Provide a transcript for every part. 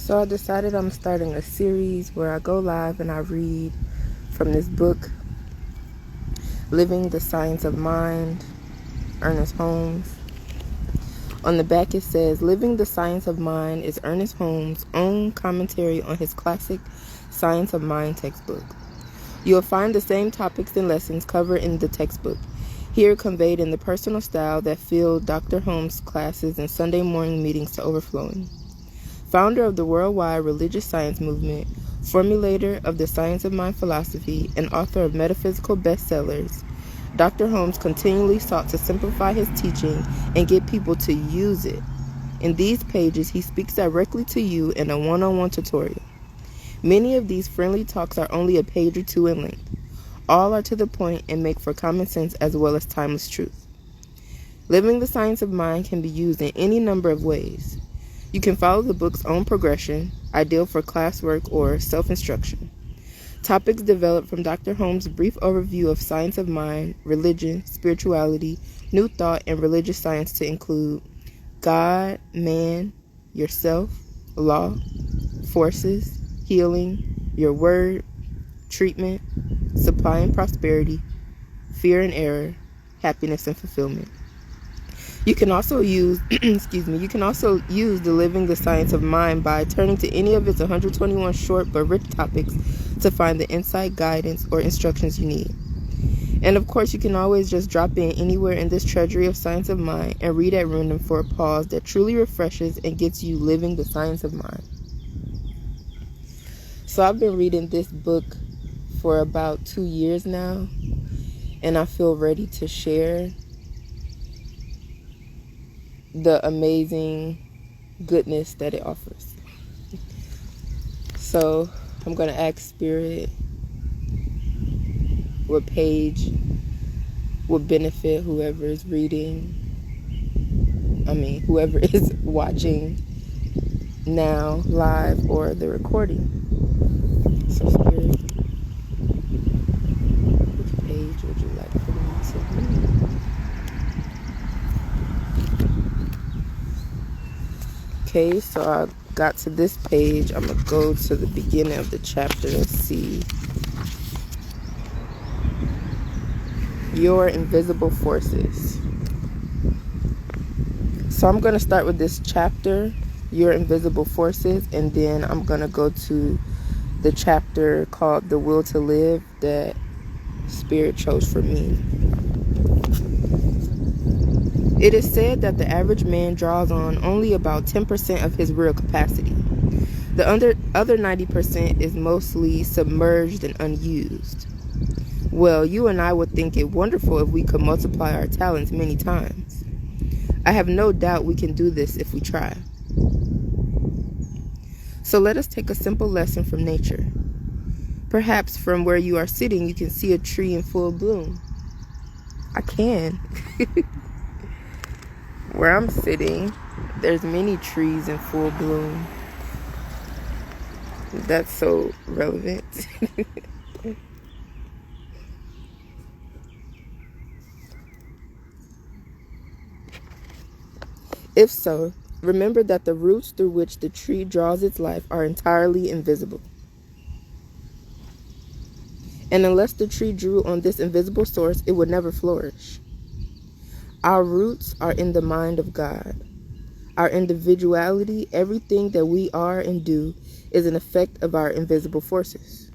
So I decided I'm starting a series where I go live and I read from this book, Living the Science of Mind, Ernest Holmes. On the back it says, Living the Science of Mind is Ernest Holmes' own commentary on his classic Science of Mind textbook. You'll find the same topics and lessons covered in the textbook, here conveyed in the personal style that filled Dr. Holmes' classes and Sunday morning meetings to overflowing. Founder of the worldwide religious science movement, formulator of the science of mind philosophy, and author of metaphysical bestsellers, Dr. Holmes continually sought to simplify his teaching and get people to use it. In these pages, he speaks directly to you in a one-on-one tutorial. Many of these friendly talks are only a page or two in length. All are to the point and make for common sense as well as timeless truth. Living the Science of Mind can be used in any number of ways. You can follow the book's own progression, ideal for classwork or self-instruction. Topics developed from Dr. Holmes' brief overview of science of mind, religion, spirituality, new thought, and religious science to include God, man, yourself, law, forces, healing, your word, treatment, supply and prosperity, fear and error, happiness and fulfillment. You can also use, you can also use the Living the Science of Mind by turning to any of its 121 short but rich topics to find the insight, guidance, or instructions you need. And of course, you can always just drop in anywhere in this treasury of Science of Mind and read at random for a pause that truly refreshes and gets you living the Science of Mind. So I've been reading this book for about 2 years now, and I feel ready to share the amazing goodness that it offers. So I'm going to ask Spirit what page would benefit whoever is reading, whoever is watching now live or the recording. So Spirit, which page would you like for me to read? Okay, so I got to this page. I'm going to go to the beginning of the chapter and see. Your invisible forces. So I'm going to start with this chapter, Your Invisible Forces, and then I'm going to go to the chapter called The Will to Live that Spirit chose for me. It is said that the average man draws on only about 10% of his real capacity. The other 90% is mostly submerged and unused. Well, you and I would think it wonderful if we could multiply our talents many times. I have no doubt we can do this if we try. So let us take a simple lesson from nature. Perhaps from where you are sitting, you can see a tree in full bloom. I can. Where I'm sitting, there's many trees in full bloom. That's so relevant. If so, remember that the roots through which the tree draws its life are entirely invisible. And unless the tree drew on this invisible source, it would never flourish. Our roots are in the mind of God. Our individuality, everything that we are and do, is an effect of our invisible forces.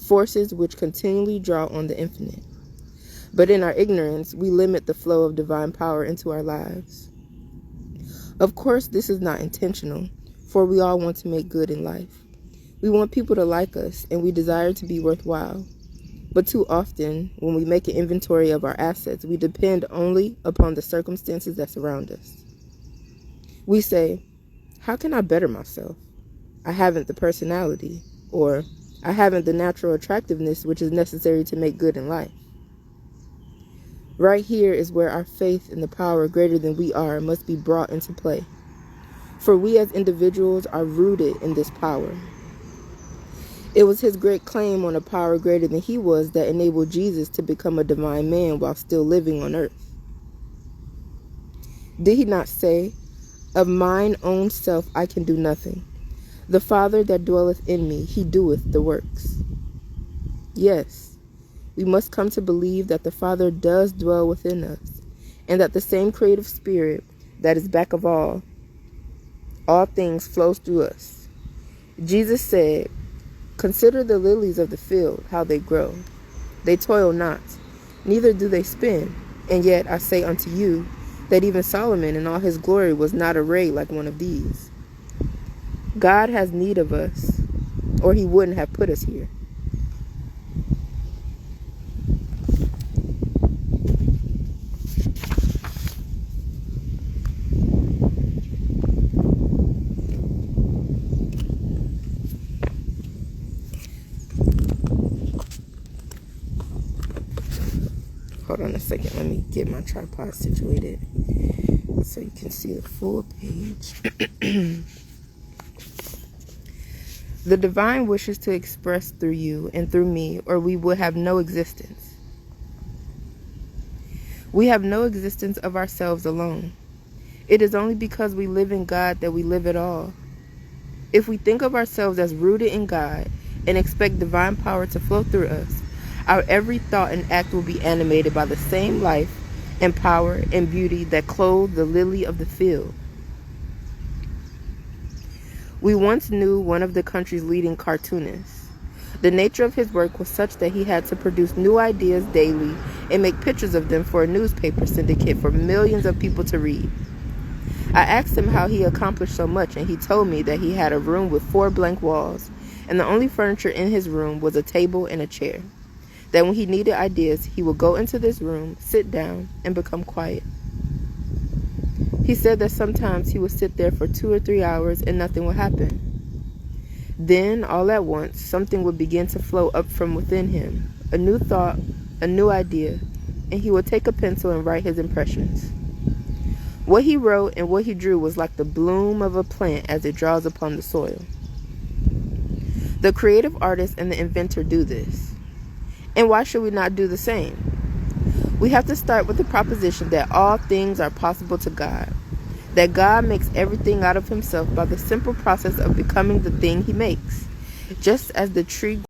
Forces which continually draw on the infinite. But in our ignorance, we limit the flow of divine power into our lives. Of course, this is not intentional, for we all want to make good in life. We want people to like us, and we desire to be worthwhile. But too often, when we make an inventory of our assets, we depend only upon the circumstances that surround us. We say, how can I better myself? I haven't the personality, or I haven't the natural attractiveness which is necessary to make good in life. Right here is where our faith in the power greater than we are must be brought into play. For we as individuals are rooted in this power. It was his great claim on a power greater than he was that enabled Jesus to become a divine man while still living on earth. Did he not say, of mine own self I can do nothing, The Father that dwelleth in me, he doeth the works. Yes, we must come to believe that the Father does dwell within us, and that the same creative spirit that is back of all things flows through us. Jesus said, "Consider the lilies of the field, how they grow. They toil not, neither do they spin. And yet I say unto you, that even Solomon in all his glory was not arrayed like one of these." God has need of us, or he wouldn't have put us here. Hold on a second. Let me get my tripod situated so you can see the full page. The divine wishes to express through you and through me, or we would have no existence. We have no existence of ourselves alone. It is only because we live in God that we live at all. If we think of ourselves as rooted in God and expect divine power to flow through us, our every thought and act will be animated by the same life and power and beauty that clothe the lily of the field. We once knew one of the country's leading cartoonists. The nature of his work was such that he had to produce new ideas daily and make pictures of them for a newspaper syndicate for millions of people to read. I asked him how he accomplished so much, and he told me that he had a room with 4 blank walls, and the only furniture in his room was a table and a chair. That when he needed ideas, he would go into this room, sit down, and become quiet. He said that sometimes he would sit there for 2 or 3 hours and nothing would happen. Then, all at once, something would begin to flow up from within him, a new thought, a new idea, and he would take a pencil and write his impressions. What he wrote and what he drew was like the bloom of a plant as it draws upon the soil. The creative artist and the inventor do this. And why should we not do the same? We have to start with the proposition that all things are possible to God, that God makes everything out of himself by the simple process of becoming the thing he makes, just as the tree